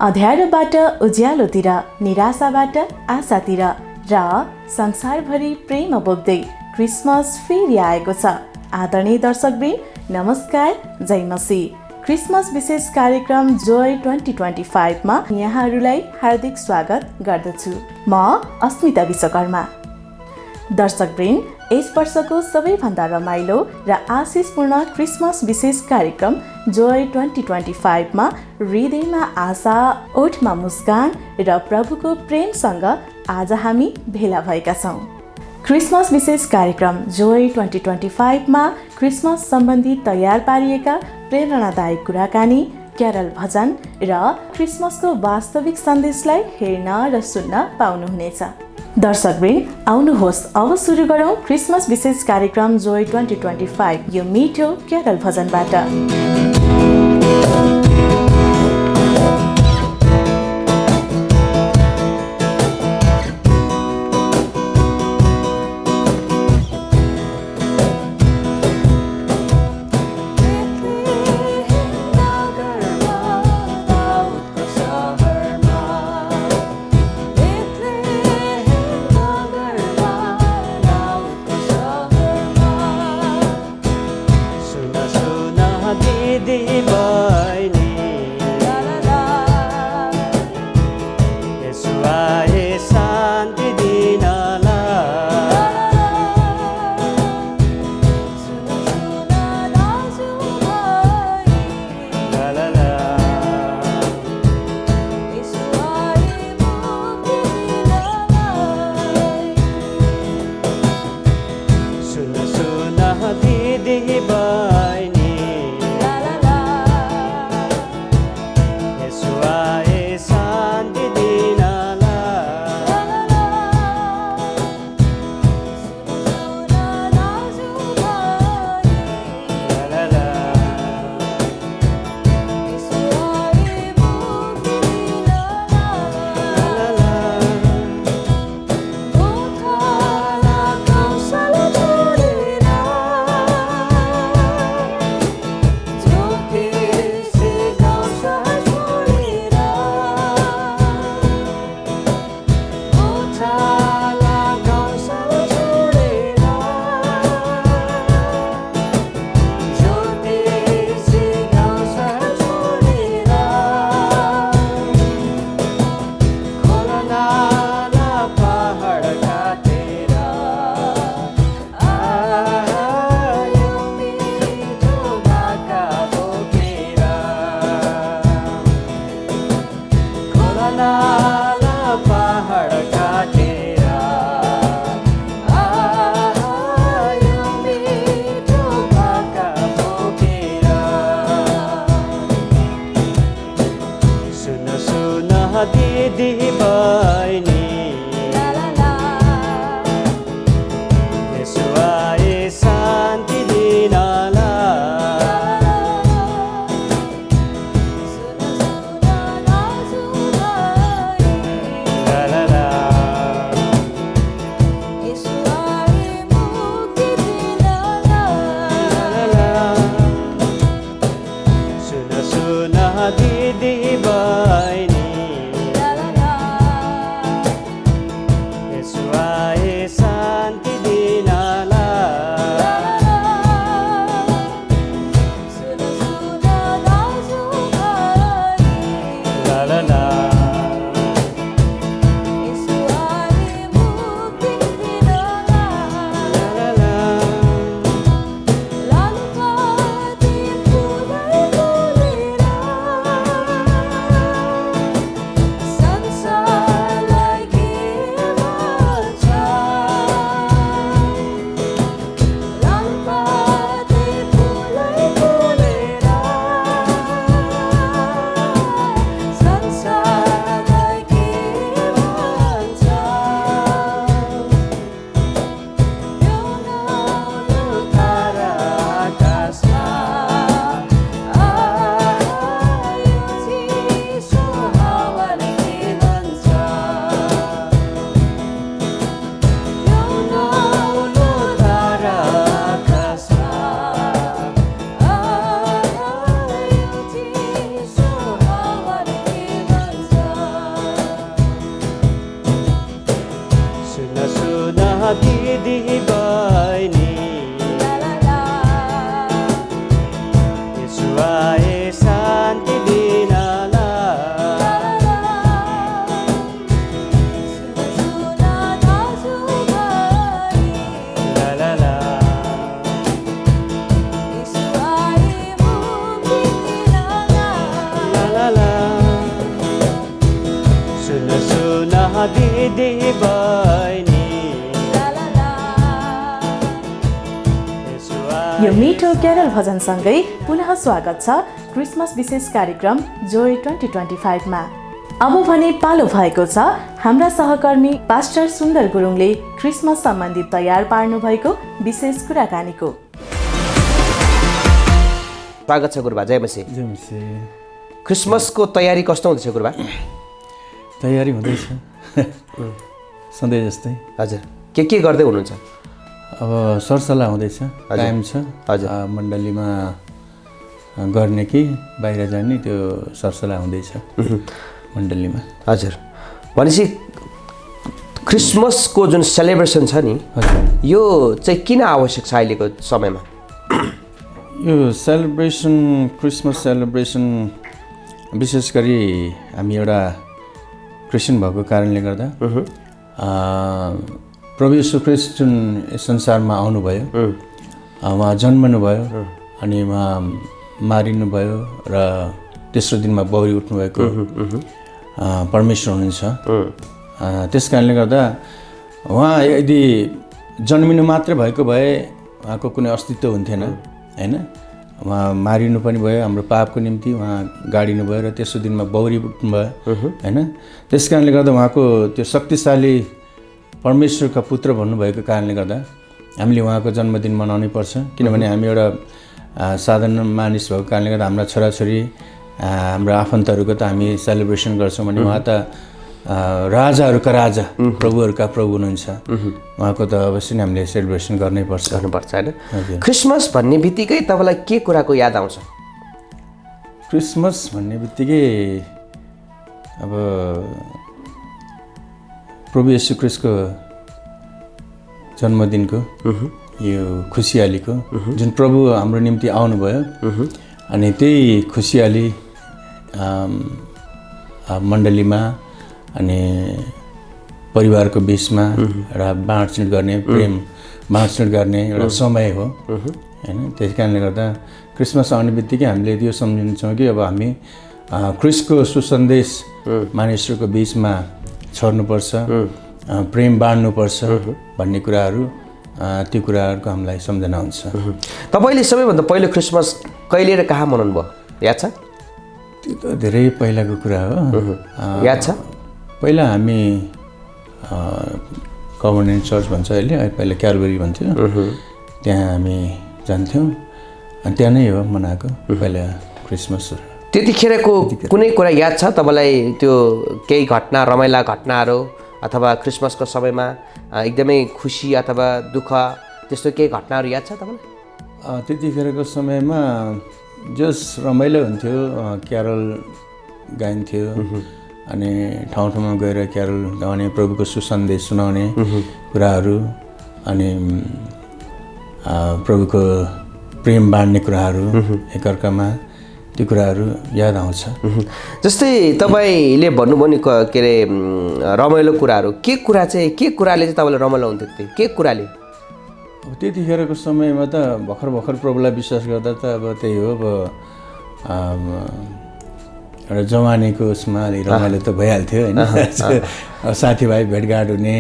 अँध्यारोबाट उज्यालोतिर, निराशाबाट आशातिर र संसारभरि प्रेम बोक्दै क्रिसमस फेरि आएको छ। आदरणीय दर्शकवृन्द, नमस्कार, जय मसीह। क्रिसमस विशेष कार्यक्रम जोय 2025 मा यहाँहरूलाई हार्दिक स्वागत गर्दछु। म अस्मिता विश्वकर्मा। दर्शकवृन्द, यस वर्षको सबैभन्दा रमाइलो र आशिषपूर्ण क्रिसमस विशेष कार्यक्रम जोय 2025 मा हृदयमा आशा, ओठमा मुस्कान र प्रभुको प्रेमसँग आज हामी भेला भएका छौँ। क्रिसमस विशेष कार्यक्रम जोय 2025 मा क्रिसमस सम्बन्धी तयार पारिएका प्रेरणादायक कुराकानी, क्यारल भजन र क्रिसमसको वास्तविक सन्देशलाई हेर्न र सुन्न पाउनुहुनेछ। दर्शकवृन्द, आउनुहोस् अब सुरु गरौँ क्रिसमस विशेष कार्यक्रम जोय 2025 यो मिठो क्यारल भजनबाट। दिदी बहिनी दिदी बहिनी यसो आए शान्ति दिदी बहिनी यो मिठो क्यारल भजनसँगै पुनः स्वागत छ क्रिसमस विशेष कार्यक्रम जोय 2025 मा। अब भने पालो भएको छ हाम्रा सहकर्मी पास्टर सुन्दर गुरुङले क्रिसमस सम्बन्धी तयार पार्नु भएको विशेष कुराकानीको। स्वागत छ गुरुबा, जय मसी। क्रिसमसको तयारी कस्तो हुँदैछ गुरुबा? तयारी हुँदैछ सधैँ जस्तै। हजुर, के गर्दै हुनुहुन्छ? अब सरसल्लाह हुँदैछ, टाइम छ। हजुर, मण्डलीमा गर्ने कि बाहिर जाने त्यो सरसल्लाह हुँदैछ मण्डलीमा। हजुर, भनेपछि क्रिसमसको जुन सेलिब्रेसन छ नि, यो चाहिँ किन आवश्यक छ अहिलेको समयमा? यो सेलिब्रेसन, क्रिसमस सेलिब्रेसन विशेष गरी हामी एउटा क्रिस्चियन भएको कारणले गर्दा प्रभु येशू ख्रीष्ट जुन संसारमा आउनुभयो, उहाँ जन्मनुभयो अनि उहाँ मारिनुभयो र तेस्रो दिनमा बौरी उठ्नुभएको परमेश्वर हुनुहुन्छ। त्यस कारणले गर्दा उहाँ यदि जन्मिनु मात्रै भएको भए उहाँको कुनै अस्तित्व हुन्थेन हैन। उहाँ मारिनु पनि भयो हाम्रो पापको निम्ति, उहाँ गाडिनु भयो र तेस्रो दिनमा बौरी उठ्नुभयो हैन। त्यस कारणले गर्दा उहाँको त्यो शक्तिशाली परमेश्वरका पुत्र भन्नुभएको कारणले गर्दा हामीले उहाँको जन्मदिन मनाउनै पर्छ। किनभने हामी एउटा साधारण मानिस भएको कारणले गर्दा हाम्रा छोराछोरी, हाम्रो आफन्तहरूको त हामी सेलिब्रेसन गर्छौँ भने उहाँ त राजाहरूका राजा, प्रभुहरूका प्रभु हुनुहुन्छ। उहाँको त अवश्य नै हामीले सेलिब्रेसन गर्नुपर्छ होइन। क्रिसमस भन्ने बित्तिकै तपाईँलाई के कुराको याद आउँछ? क्रिसमस भन्ने बित्तिकै अब प्रभु येशू ख्रीष्टको जन्मदिनको यो खुसियालीको जुन प्रभु हाम्रो निम्ति आउनुभयो अनि त्यही खुसियाली मण्डलीमा अनि परिवारको बिचमा एउटा बाँडचुँड गर्ने, प्रेम बाँडचुँड गर्ने एउटा समय हो हैन। त्यस कारणले गर्दा क्रिसमस आउने बित्तिकै हामीले त्यो सम्झिन्छौँ कि अब हामी क्रिस्टको सुसन्देश मानिसहरूको बिचमा छर्नुपर्छ, प्रेम बाँड्नुपर्छ भन्ने कुराहरू, त्यो कुराहरूको हामीलाई सम्झना हुन्छ। तपाईँले सबैभन्दा पहिलो क्रिसमस कहिले र कहाँ मनाउनु भयो, याद छ? त्यो त धेरै पहिलाको कुरा हो। याद छ? पहिला हामी कभर्नेन्ट चर्च भन्छ अहिले, पहिला क्यालबरी भन्थ्यो, त्यहाँ हामी जान्थ्यौँ अनि त्यहाँ नै हो मनाएको पहिला क्रिसमस। त्यतिखेरको कुनै कुरा याद छ तपाईँलाई? त्यो केही घटना, रमाइला घटनाहरू अथवा क्रिसमसको समयमा एकदमै खुसी अथवा दुःख त्यस्तो केही घटनाहरू याद छ तपाईँलाई? त्यतिखेरको समयमा जस रमाइलो हुन्थ्यो, क्यारल गाइन्थ्यो अनि ठाउँ ठाउँमा गएर क्यारल गाउने, प्रभुको सुसन्देश सुनाउने कुराहरू अनि प्रभुको प्रेम बाँड्ने कुराहरू एकअर्कामा, त्यो कुराहरू याद आउँछ। जस्तै तपाईँले भन्नुभयो नि के अरे रमाइलो कुराहरू, के कुराले चाहिँ तपाईँलाई रमाइलो हुन्थ्यो? के कुराले? अब त्यतिखेरको समयमा त भर्खर प्रभुलाई विश्वास गर्दा त अब त्यही हो, अब एउटा जवानीको उसमा अलिक रमाइलो त भइहाल्थ्यो होइन। साथीभाइ भेटघाट हुने,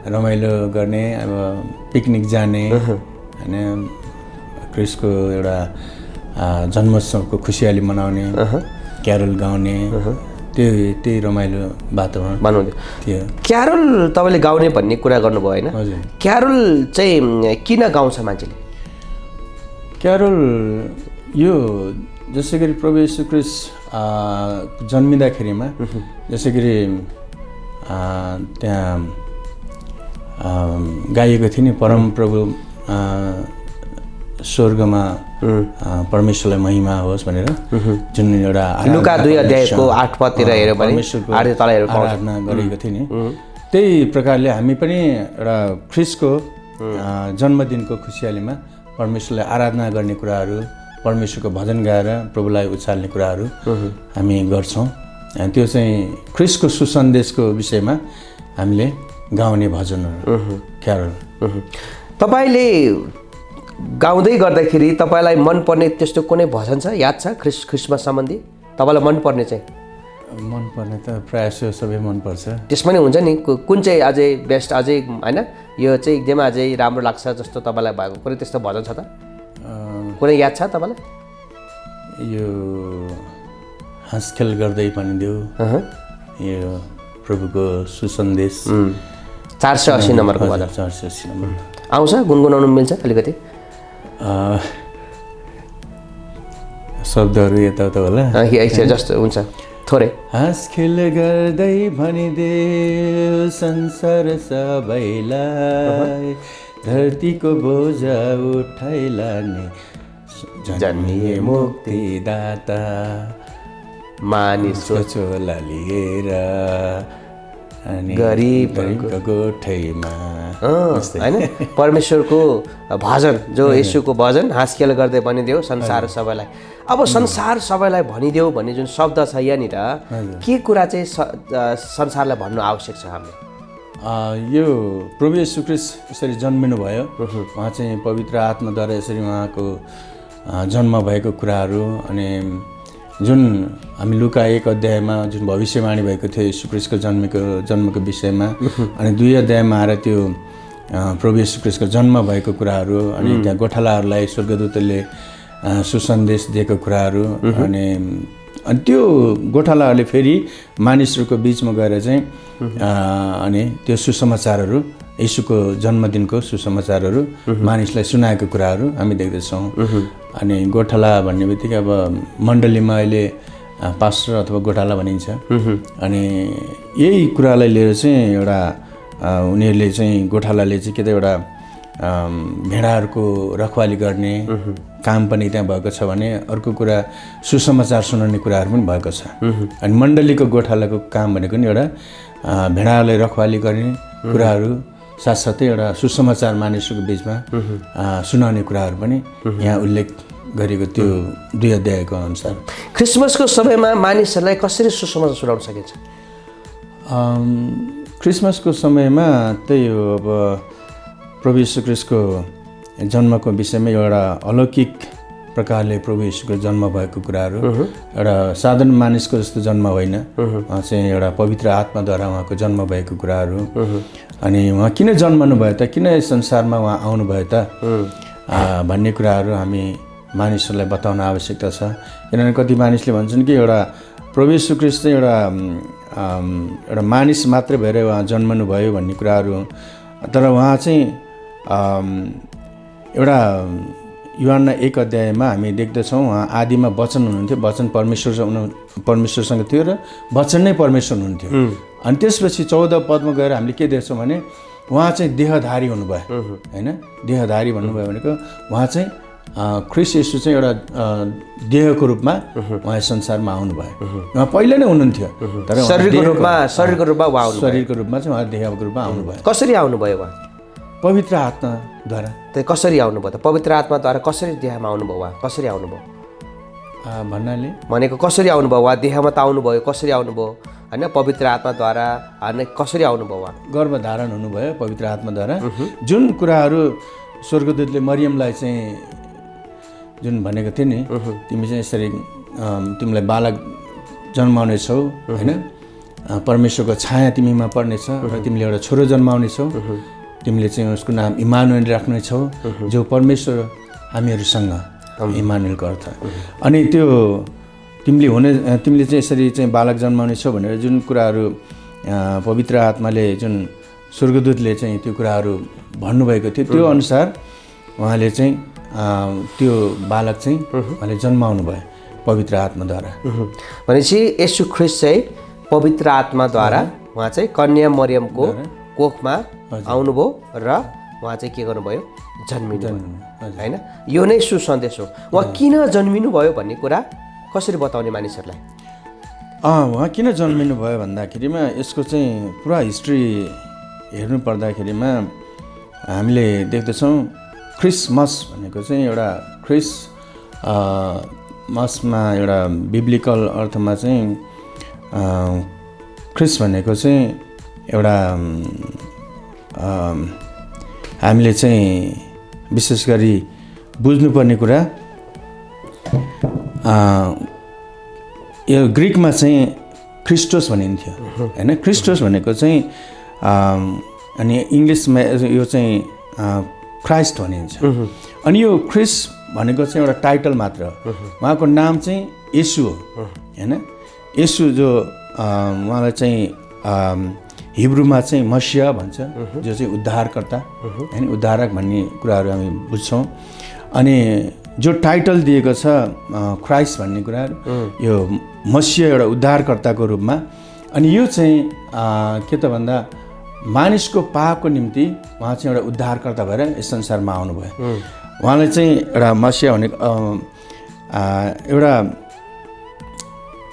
रमाइलो गर्ने, अब पिकनिक जाने होइन, क्रिस्टको एउटा जन्मोत्सवको खुसियाली मनाउने, क्यारल गाउने, त्यही रमाइलो वातावरण बनाउँथ्यो थियो। क्यारल तपाईँले गाउने भन्ने कुरा गर्नुभयो होइन? हजुर। क्यारल चाहिँ किन गाउँछ मान्छेले? क्यारल यो जसै गरी प्रभु येशू ख्रीष्ट जन्मिँदाखेरिमा जसै गरी त्यहाँ गाइएको थियो नि, परम प्रभु स्वर्गमा परमेश्वरलाई महिमा होस् भनेर, जुन एउटा लुका 2 अध्यायको 8 पदतिर हेऱ्यो भने आराधना गरेको थियो नि, त्यही प्रकारले हामी पनि एउटा ख्रीष्टको जन्मदिनको खुसियालीमा परमेश्वरलाई आराधना गर्ने कुराहरू, परमेश्वरको भजन गाएर प्रभुलाई उचाल्ने कुराहरू हामी गर्छौँ। त्यो चाहिँ ख्रिस्टको सुसन्देशको विषयमा हामीले गाउने भजनहरू, क्यारल। तपाईँले गाउँदै गर्दाखेरि तपाईँलाई मनपर्ने त्यस्तो कुनै भजन छ, याद छ क्रिसमस सम्बन्धी तपाईँलाई मनपर्ने चाहिँ? मनपर्ने त प्रायः सबै मनपर्छ। त्यसमा नि हुन्छ नि कुन चाहिँ अझै बेस्ट, अझै होइन यो चाहिँ एकदमै अझै राम्रो लाग्छ जस्तो तपाईँलाई भएको कुनै त्यस्तो भजन छ त? कुनै याद छ तपाईँलाई? यो हाँसखेल गर्दै भनिदेऊ, यो प्रभुको सुसन्देश, 480 नम्बरको भजन। 480 नम्बर आउँछ, गुनगुनाउनु मिल्छ अलिकति? शब्दहरू यताउता होला जस्तो हुन्छ थोरै। हाँसखेल गर्दै भनिदेऊ संसार सबैलाई, धरतीको बोझा उठाइ लाने जन्मिए मुक्तिदाता, मानिसको चोला लिएर अनि गरिबको गोठैमा, होइन परमेश्वरको भजन जो येशूको भजन, हाँसखेल गर्दै भनिदेऊ संसार सबैलाई। अब संसार सबैलाई भनिदेऊ भन्ने जुन शब्द छ यहाँनिर, के कुरा चाहिँ संसारलाई भन्नु आवश्यक छ हामीले? यो प्रभु येशू ख्रीष्ट यसरी जन्मिनु भयो, उहाँ चाहिँ पवित्र आत्माद्वारा यसरी उहाँको जन्म भएको कुराहरू, अनि जुन हामी लुका 1 अध्यायमा जुन भविष्यवाणी भएको थियो येशू ख्रीष्टको जन्मको विषयमा, अनि 2 अध्यायमा आएर त्यो प्रभु येशू ख्रीष्टको जन्म भएको कुराहरू, अनि त्यहाँ गोठालाहरूलाई स्वर्गदूतले सुसन्देश दिएको कुराहरू, अनि त्यो गोठालाहरूले फेरि मानिसहरूको बिचमा गएर चाहिँ अनि त्यो सुसमाचारहरू, येशूको जन्मदिनको सुसमाचारहरू मानिसलाई सुनाएको कुराहरू हामी देख्दछौँ। अनि गोठाला भन्ने बित्तिकै अब मण्डलीमा अहिले पास्टर अथवा गोठाला भनिन्छ, अनि यही कुरालाई लिएर चाहिँ एउटा उनीहरूले चाहिँ गोठालाले चाहिँ के त एउटा भेडाहरूको रखवाली गर्ने काम पनि त्यहाँ भएको छ भने, अर्को कुरा सुसमाचार सुनाउने कुराहरू पनि भएको छ। अनि मण्डलीको गोठालाको काम भनेको नि एउटा भेडाहरूलाई रखवाली गर्ने कुराहरू साथसाथै एउटा सुसमाचार मानिसहरूको बिचमा सुनाउने कुराहरू पनि यहाँ उल्लेख गरेको त्यो 2 अध्यायको अनुसार। क्रिसमसको समयमा मानिसहरूलाई कसरी सुसमाचार सुनाउन सकिन्छ? क्रिसमसको समयमा त्यही हो, अब प्रभु येशू ख्रीष्टको जन्मको विषयमा एउटा अलौकिक प्रकारले प्रभु येशूको जन्म भएको कुराहरू, एउटा साधारण मानिसको जस्तो जन्म होइन, उहाँ चाहिँ एउटा पवित्र आत्माद्वारा उहाँको जन्म भएको कुराहरू, अनि उहाँ किन जन्मनु भयो त, किन यस संसारमा उहाँ आउनुभयो त भन्ने कुराहरू हामी मानिसहरूलाई बताउन आवश्यकता छ। किनभने कति मानिसले भन्छन् कि एउटा प्रभु येशू ख्रीष्ट चाहिँ एउटा मानिस मात्रै भएर उहाँ जन्मनु भयो भन्ने कुराहरू, तर उहाँ चाहिँ एउटा युहन्ना 1 अध्यायमा हामी देख्दछौँ उहाँ आदिमा वचन हुनुहुन्थ्यो, वचन परमेश्वरसँग थियो र वचन नै परमेश्वर हुनुहुन्थ्यो। अनि त्यसपछि 14 पदमा गएर हामीले के देख्छौँ भने उहाँ चाहिँ देहधारी हुनुभयो, होइन? देहधारी भन्नुभयो भनेको उहाँ चाहिँ ख्रिस्ट येशू चाहिँ एउटा देहको रूपमा उहाँ संसारमा आउनुभयो। उहाँ पहिला नै हुनुहुन्थ्यो, तर शरीरको रूपमा चाहिँ उहाँ देहको रूपमा आउनुभयो। कसरी आउनुभयो उहाँ? पवित्र आत्माद्वारा। त्यो कसरी आउनुभयो त? पवित्र आत्माद्वारा कसरी देहमा आउनुभयो उहाँ? कसरी आउनुभयो भन्नाले भनेको कसरी आउनुभयो उहाँ? देहमा त आउनुभयो, कसरी आउनुभयो होइन? पवित्र आत्माद्वारा होइन, कसरी आउनुभयो उहाँ? गर्भधारण हुनुभयो पवित्र आत्माद्वारा। जुन कुराहरू स्वर्गदूतले मरियमलाई चाहिँ जुन भनेको थियो नि, तिमी चाहिँ यसरी तिमीलाई बालक जन्माउने छौ, होइन? परमेश्वरको छाया तिमीमा पर्नेछ र तिमीले एउटा छोरो जन्माउने छौ, तिमीले चाहिँ उसको नाम इमानुएल राख्नेछौ, जो परमेश्वर हामीहरूसँग, इमानुएलको अर्थ। अनि त्यो तिमीले चाहिँ यसरी चाहिँ बालक जन्माउने छौ भनेर जुन कुराहरू पवित्र आत्माले जुन स्वर्गदूतले चाहिँ त्यो कुराहरू भन्नुभएको थियो, त्यो अनुसार उहाँले चाहिँ त्यो बालक चाहिँ उहाँले जन्माउनु भयो पवित्र आत्माद्वारा। भनेपछि येशू ख्रीष्ट चाहिँ पवित्र आत्माद्वारा उहाँ चाहिँ कन्या मरियमको कोखमा आउनुभयो र उहाँ चाहिँ के गर्नुभयो? जन्मिनु, होइन? यो नै सुसन्देश हो। उहाँ किन जन्मिनु भयो भन्ने कुरा कसरी बताउने मानिसहरूलाई? उहाँ किन जन्मिनु भयो भन्दाखेरिमा यसको चाहिँ पुरा हिस्ट्री हेर्नु पर्दाखेरिमा हामीले देख्दछौँ क्रिसमस भनेको चाहिँ एउटा मसमा एउटा बिब्लिकल अर्थमा चाहिँ क्रिस भनेको चाहिँ एउटा हामीले चाहिँ विशेष गरी बुझ्नुपर्ने कुरा यो ग्रिकमा चाहिँ क्रिस्टोस भनिन्थ्यो होइन। क्रिस्टोस भनेको चाहिँ अनि इङ्ग्लिसमा यो चाहिँ क्राइस्ट भनिन्छ। अनि यो क्रिस भनेको चाहिँ एउटा टाइटल मात्र हो, उहाँको नाम चाहिँ येशू हो होइन। येशू जो उहाँलाई चाहिँ हिब्रूमा चाहिँ मसिया भन्छ, जो चाहिँ उद्धारकर्ता होइन, उद्धारक भन्ने कुराहरू हामी बुझ्छौँ। अनि जो टाइटल दिएको छ क्राइस्ट भन्ने कुराहरू, यो मसिया एउटा उद्धारकर्ताको रूपमा। अनि यो चाहिँ के त भन्दा मानिसको पापको निम्ति उहाँ चाहिँ एउटा उद्धारकर्ता भएर यस संसारमा आउनुभयो। उहाँलाई चाहिँ एउटा मसिया भनेको एउटा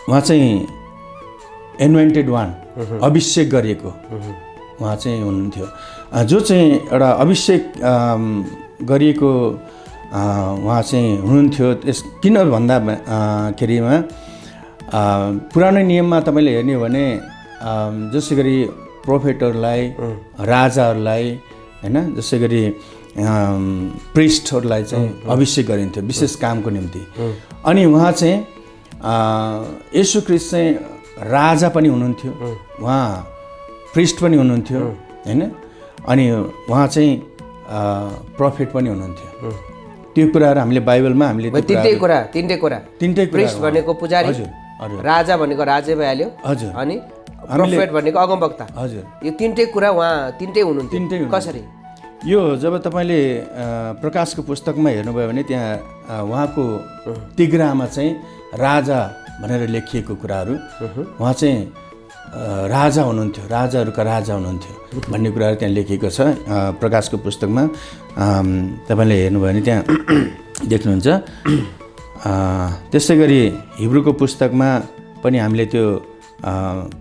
उहाँ चाहिँ एनोइन्टेड वान, अभिषेक गरिएको उहाँ चाहिँ हुनुहुन्थ्यो, जो चाहिँ एउटा अभिषेक गरिएको उहाँ चाहिँ हुनुहुन्थ्यो। किन भन्दाखेरिमा पुरानो नियममा तपाईँले हेर्ने हो भने जसै गरी प्रोफेटहरूलाई, राजाहरूलाई होइन, जसै गरी प्रिस्टहरूलाई चाहिँ अभिषेक गरिन्थ्यो विशेष कामको निम्ति। अनि उहाँ चाहिँ येशू ख्रीष्ट चाहिँ राजा पनि हुनुहुन्थ्यो, उहाँ प्रिस्ट पनि हुनुहुन्थ्यो होइन। अनि उहाँ चाहिँ प्रोफेट पनि हुनुहुन्थ्यो। त्यो कुराहरू हामीले बाइबलमा हामीले तिनटै कुरा प्रिस्ट भनेको पुजारी, राजा भनेको राजा भइहाल्यो, हजुर, अनि प्रोफेट भनेको अगमवक्ता। हजुर, यो तिनटै कुरा उहाँ तिनटै हुनुहुन्थ्यो। कसरी? यो जब तपाईँले प्रकाशको पुस्तकमा हेर्नुभयो भने त्यहाँ उहाँको तिग्रामा चाहिँ राजा भनेर लेखिएको कुराहरू, उहाँ चाहिँ राजा हुनुहुन्थ्यो, राजाहरूका राजा हुनुहुन्थ्यो भन्ने कुराहरू त्यहाँ लेखिएको छ प्रकाशको पुस्तकमा। तपाईँले हेर्नुभयो भने त्यहाँ देख्नुहुन्छ। त्यसै गरी हिब्रूको पुस्तकमा पनि हामीले त्यो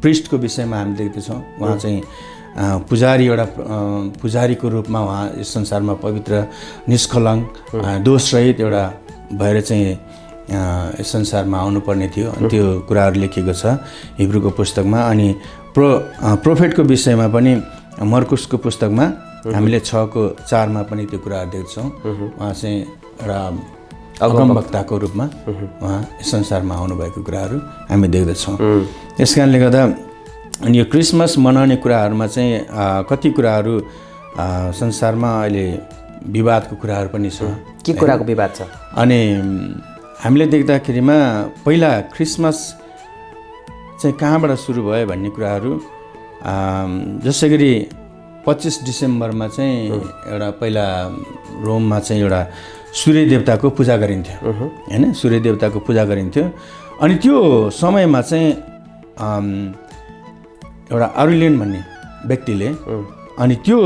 प्रिस्टको विषयमा हामी देख्दछौँ। उहाँ चाहिँ पुजारी, एउटा पुजारीको रूपमा उहाँ यस संसारमा पवित्र, निष्कलङ्क, दोषरहित एउटा भएर चाहिँ यस संसारमा आउनुपर्ने थियो। अनि त्यो कुराहरू लेखिएको छ हिब्रूको पुस्तकमा। अनि प्रोफेटको विषयमा पनि मर्कुसको पुस्तकमा हामीले 6:4 पनि त्यो कुराहरू देख्छौँ। उहाँ चाहिँ एउटा अगमवक्ताको रूपमा उहाँ यस संसारमा आउनुभएको कुराहरू हामी देख्दछौँ। यस कारणले गर्दा अनि यो क्रिसमस मनाउने कुराहरूमा चाहिँ कति कुराहरू संसारमा अहिले विवादको कुराहरू पनि छ। के कुराको विवाद छ? अनि हामीले देख्दाखेरिमा पहिला क्रिसमस चाहिँ कहाँबाट सुरु भयो भन्ने कुराहरू, जसै गरी 25 डिसेम्बरमा चाहिँ एउटा पहिला रोममा चाहिँ एउटा सूर्य देवताको पूजा गरिन्थ्यो होइन, सूर्य देवताको पूजा गरिन्थ्यो। अनि त्यो समयमा चाहिँ एउटा आरुलियन भन्ने व्यक्तिले, अनि त्यो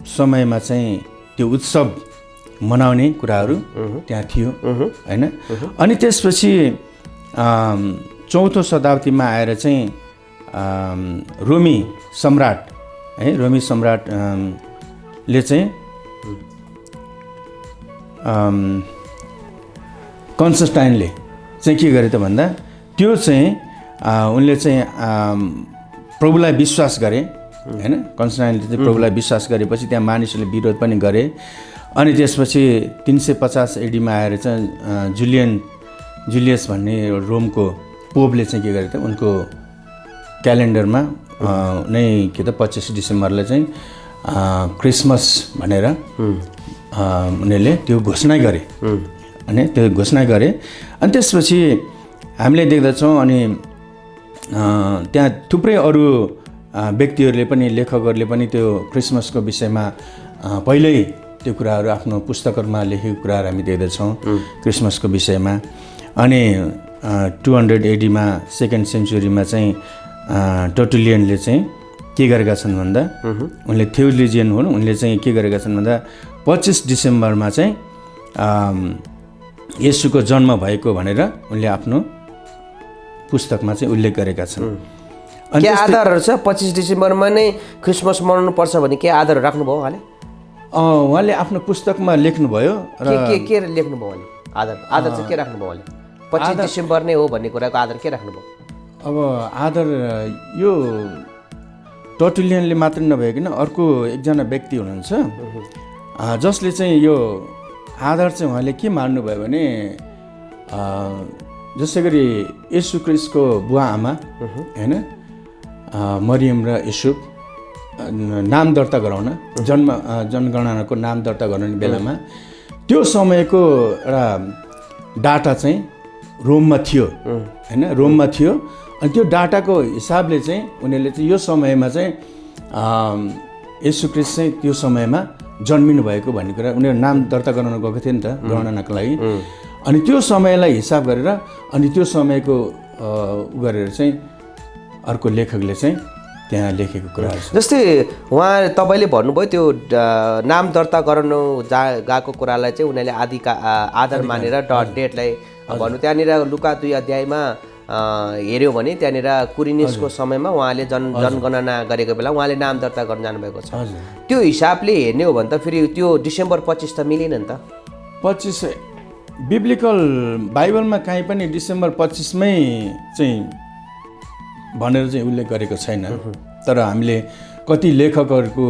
समयमा चाहिँ त्यो उत्सव मनाउने कुराहरू त्यहाँ थियो होइन। अनि त्यसपछि 4औं शताब्दीमा आएर चाहिँ रोमी सम्राट है, रोमी सम्राटले चाहिँ कन्स्टान्टाइनले चाहिँ के गरे त भन्दा त्यो चाहिँ उनले चाहिँ प्रभुलाई विश्वास गरे होइन। कन्स्टान्टाइनले चाहिँ प्रभुलाई विश्वास गरेपछि त्यहाँ मानिसहरूले विरोध पनि गरे। अनि त्यसपछि 350 AD-मा आएर चाहिँ जुलियस भन्ने रोमको पोपले चाहिँ के गरे त उनको क्यालेन्डरमा नै के त 25 डिसेम्बरलाई चाहिँ क्रिसमस भनेर उनीहरूले त्यो घोषणा गरे। अनि त्यो घोषणा गरे। अनि त्यसपछि हामीले देख्दछौँ अनि त्यहाँ थुप्रै अरू व्यक्तिहरूले पनि, लेखकहरूले पनि त्यो क्रिसमसको विषयमा पहिल्यै त्यो कुराहरू आफ्नो पुस्तकहरूमा लेखेको कुराहरू हामी देख्दछौँ क्रिसमसको विषयमा। अनि 200 AD-मा 2nd सेन्चुरीमा चाहिँ टर्टुलियनले चाहिँ के गरेका छन् भन्दा, उनले थ्योलोजियन हुन्, उनले चाहिँ के गरेका छन् भन्दा 25 डिसेम्बरमा चाहिँ येशूको जन्म भएको भनेर उनले आफ्नो पुस्तकमा चाहिँ उल्लेख गरेका छन्। के आधारहरू छ? 25 डिसेम्बरमा नै क्रिसमस मनाउनु पर्छ भने के आधारहरू राख्नुभयो उहाँले? उहाँले आफ्नो पुस्तकमा लेख्नुभयो र के लेख्नुभयो उहाँले आधार चाहिँ के राख्नुभयो उहाँले 25 डिसेम्बर नै हो भन्ने कुराको आधार के राख्नुभयो? अब आधार यो टर्टुलियनले मात्र नभइकन अर्को एकजना व्यक्ति हुनुहुन्छ जसले चाहिँ यो आधार चाहिँ उहाँले के मान्नुभयो भने जसै गरी येशू ख्रीष्टको बुवा आमा होइन मरियम र युसुफ नाम दर्ता गराउन जनगणनाको नाम दर्ता गराउने बेलामा त्यो समयको एउटा डाटा चाहिँ रोममा थियो होइन, रोममा थियो। अनि त्यो डाटाको हिसाबले चाहिँ उनीहरूले चाहिँ यो समयमा चाहिँ येशू ख्रीष्ट चाहिँ त्यो समयमा जन्मिनु भएको भन्ने कुरा उनीहरू नाम दर्ता गराउन गएको थियो नि त गणनाको लागि। अनि त्यो समयलाई हिसाब गरेर अनि त्यो समयको गरेर चाहिँ अर्को लेखकले चाहिँ त्यहाँ लेखेको कुराहरू छ। जस्तै उहाँ तपाईँले भन्नुभयो त्यो नाम दर्ता गराउनु गएको कुरालाई चाहिँ उनीहरूले आधार मानेर डेटलाई भन्नु। त्यहाँनिर लुका 2 अध्यायमा हेऱ्यो भने त्यहाँनिर कुरिनिसको समयमा उहाँले जनगणना गरेको बेला उहाँले नाम दर्ता गर्न जानुभएको छ। त्यो हिसाबले हेर्ने हो भने त फेरि त्यो डिसेम्बर 25 त मिलेन नि त। 25 बिब्लिकल बाइबलमा काहीँ पनि डिसेम्बर 25 मै चाहिँ भनेर चाहिँ उल्लेख गरेको छैन। तर हामीले कति लेखकहरूको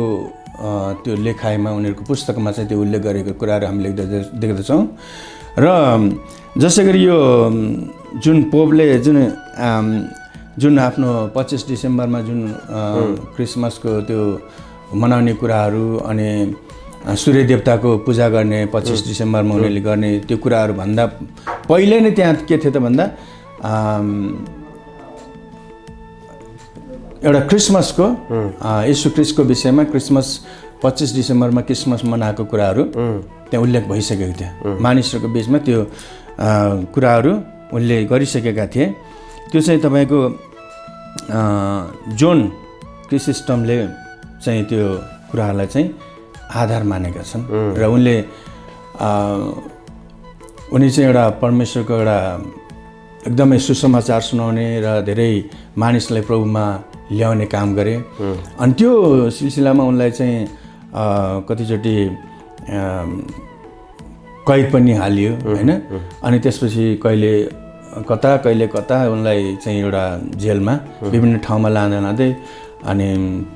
त्यो लेखाइमा उनीहरूको पुस्तकमा चाहिँ त्यो उल्लेख गरेको कुराहरू हामीले देख्दछौँ। र जसै गरी यो जुन पोपले जुन आफ्नो 25 डिसेम्बरमा जुन क्रिसमसको त्यो मनाउने कुराहरू अनि सूर्य देवताको पूजा गर्ने 25 डिसेम्बरमा उनीहरूले गर्ने त्यो कुराहरू भन्दा पहिले नै त्यहाँ के थियो त भन्दा एउटा क्रिसमसको येशू ख्रीष्टको विषयमा क्रिसमस 25 डिसेम्बरमा क्रिसमस मनाएको कुराहरू त्यहाँ उल्लेख भइसकेको थियो। मानिसहरूको बिचमा त्यो कुराहरू उनले गरिसकेका थिए। त्यो चाहिँ तपाईँको जोन क्रिसिस्टमले चाहिँ त्यो कुराहरूलाई चाहिँ आधार मानेका छन् र उनी चाहिँ एउटा परमेश्वरको एउटा एकदमै सुसमाचार सुनाउने र धेरै मानिसलाई प्रभुमा ल्याउने काम गरे। अनि त्यो सिलसिलामा उनलाई चाहिँ कतिचोटि कैद पनि हालियो होइन। अनि त्यसपछि कहिले कता उनलाई चाहिँ एउटा जेलमा विभिन्न ठाउँमा लाँदै अनि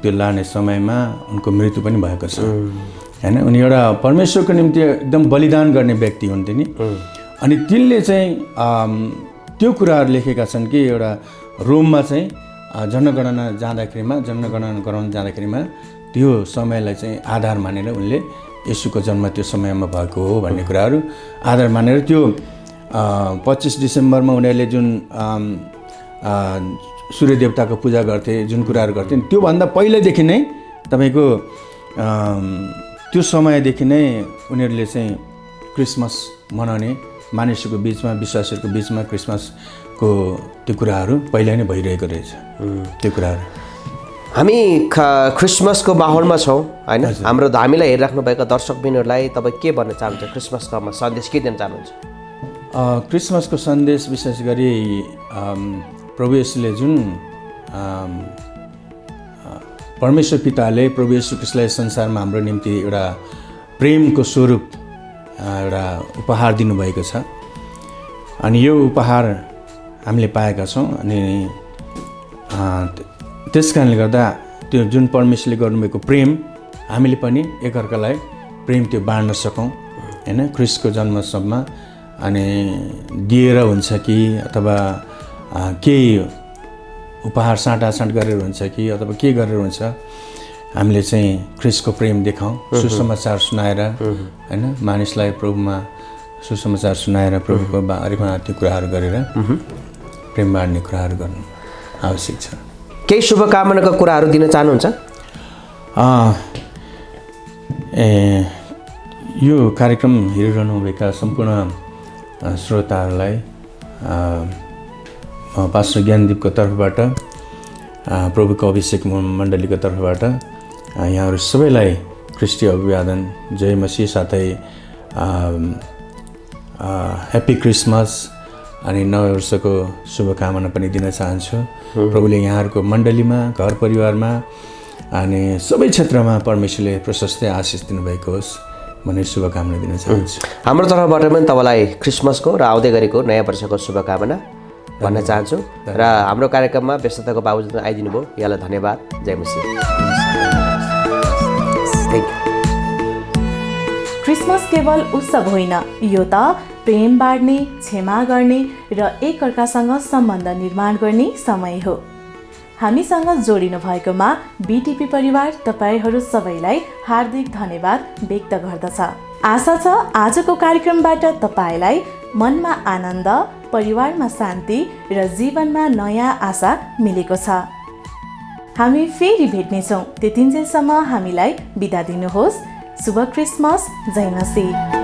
त्यो लाने समयमा उनको मृत्यु पनि भएको छ होइन। उनी एउटा परमेश्वरको निम्ति एकदम बलिदान गर्ने व्यक्ति हुन्थे नि। अनि तिनले चाहिँ त्यो कुराहरू लेखेका छन् कि एउटा रोममा चाहिँ जनगणना गराउन जाँदाखेरिमा त्यो समयलाई चाहिँ आधार मानेर उनले येशूको जन्म त्यो समयमा भएको हो भन्ने कुराहरू आधार मानेर त्यो 25 डिसेम्बरमा उनीहरूले जुन सूर्य देवताको पूजा गर्थे जुन कुराहरू गर्थे त्योभन्दा पहिल्यैदेखि नै तपाईँको त्यो समयदेखि नै उनीहरूले चाहिँ क्रिसमस मनाउने मानिसहरूको बिचमा विश्वासीहरूको बिचमा क्रिसमसको त्यो कुराहरू पहिला नै भइरहेको रहेछ। त्यो कुराहरू हामी क्रिसमसको माहौलमा छौँ होइन। हामीलाई हेरिराख्नु भएका दर्शकबिनहरूलाई तपाईँ के भन्न चाहनुहुन्छ? क्रिसमसको सन्देश के दिन चाहनुहुन्छ? क्रिसमसको सन्देश विशेष गरी प्रभु येशूले जुन परमेश्वर पिताले प्रभु येशू ख्रीष्टलाई संसारमा हाम्रो निम्ति एउटा प्रेमको स्वरूप एउटा उपहार दिनुभएको छ। अनि यो उपहार हामीले पाएका छौँ। अनि त्यस कारणले गर्दा त्यो जुन परमेश्वरले गर्नुभएको प्रेम हामीले पनि एकअर्कालाई प्रेम त्यो बाँड्न सकौँ होइन। ख्रीष्टको जन्मसम्म अनि दिएर हुन्छ कि अथवा केही उपहार साँटासाँट गरेर हुन्छ कि अथवा के गरेर हुन्छ हामीले चाहिँ ख्रीष्टको प्रेम देखाउँ। सुसमाचार सुनाएर होइन मानिसलाई प्रभुमा सुसमाचार सुनाएर प्रभुको बारेमा त्यो कुराहरू गरेर प्रेम बाँड्ने कुराहरू गर्नु आवश्यक छ। केही शुभकामनाका कुराहरू दिन चाहनुहुन्छ? यो कार्यक्रम हेरिरहनुभएका सम्पूर्ण श्रोताहरूलाई पास्टर ज्ञानदीपको तर्फबाट प्रभुको अभिषेक मण्डलीको तर्फबाट यहाँहरू सबैलाई ख्रिस्टीय अभिवादन, जय मसीह, साथै ह्याप्पी क्रिसमस अनि नव वर्षको शुभकामना पनि दिन चाहन्छु। प्रभुले यहाँहरूको मण्डलीमा घर परिवारमा अनि सबै क्षेत्रमा परमेश्वरले प्रशस्तै आशिष दिनुभएको होस् भन्ने शुभकामना दिन चाहन्छु। हाम्रो तर्फबाट पनि तपाईँलाई क्रिसमसको र आउँदै गरेको नयाँ वर्षको शुभकामना भन्न चाहन्छु र हाम्रो कार्यक्रममा व्यस्तताको बावजुद आइदिनु भयो, यहाँलाई धन्यवाद। जय मसीह। Thank you. क्रिसमस केवल उत्सव होइन, यो त प्रेम बाँड्ने, क्षमा गर्ने र एकअर्कासँग सम्बन्ध निर्माण गर्ने समय हो। हामीसँग जोडिनु भएकोमा बीटीपी परिवार तपाईहरू सबैलाई हार्दिक धन्यवाद व्यक्त गर्दछ। आशा छ आजको कार्यक्रमबाट तपाईँलाई मनमा आनन्द, परिवारमा शान्ति र जीवनमा नयाँ आशा मिलेको छ। हामी फेरि भेट्नेछौँ, त्यतिन्जेलसम्म हामीलाई बिदा दिनुहोस्। शुभ क्रिसमस। जय मसीह।